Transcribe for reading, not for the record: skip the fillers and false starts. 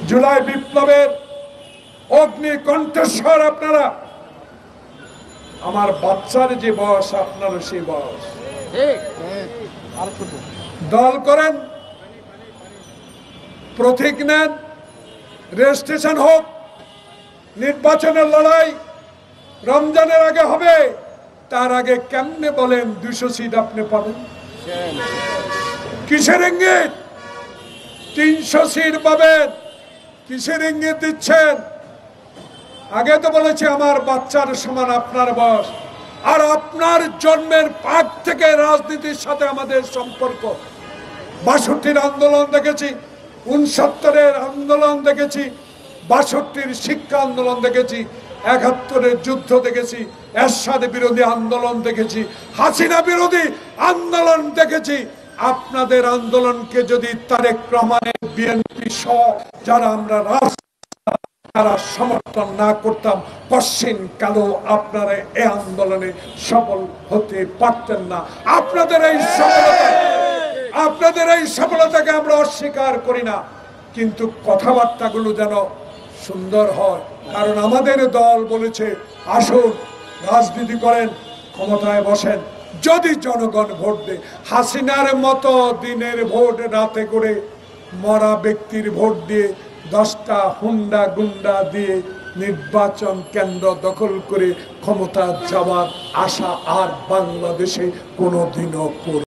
জুলাই বিপ্লবের অগ্নি কণ্ঠস্বর আপনারা। আমার বাচ্চার যে বয়স আপনারও সেই বয়স। দল করেন, প্রতীক নেন, রেজিস্ট্রেশন হোক, নির্বাচনের লড়াই রমজানের আগে হবে। তার আগে কেমনে বলেন 200 সিট আপনি পাবেন? কিসের ইঙ্গিত? 300 সিট পাবেন, কিসের ইঙ্গিত দিচ্ছেন? আগে তো বলেছি আমার বাচ্চার সমান আপনার বয়স, আর আপনার জন্মের পাগ থেকে রাজনীতির সাথে আমাদের সম্পর্ক। 62-র আন্দোলন দেখেছি, 69-এর আন্দোলন দেখেছি, 62-র শিক্ষা আন্দোলন দেখেছি, 71-এর যুদ্ধ দেখেছি, এরশাদ বিরোধী আন্দোলন দেখেছি, হাসিনা বিরোধী আন্দোলন দেখেছি। আপনাদের আন্দোলনকে যদি তারেক রহমানের বিএনপি সহ যারা আমরা তারা সমর্থন না করতাম, পশ্চিম কালো আপনারা এই আন্দোলনে সফল হতে পারতেন না। আপনাদের এই সফলতাকে আমরা অস্বীকার করি না, কিন্তু কথাবার্তাগুলো যেন সুন্দর হয়। কারণ আমাদের দল বলেছে আসুন রাজনীতি করেন, ক্ষমতায় বসেন, যদি জনগণ ভোট দেয়। হাসিনার মতো দিনের ভোট রাতে করে মরা ব্যক্তির ভোট দিয়ে 10টা হুন্ডা গুন্ডা দিয়ে নির্বাচন কেন্দ্র দখল করে ক্ষমতা যাওয়ার আশা আর বাংলাদেশে কোনোদিনও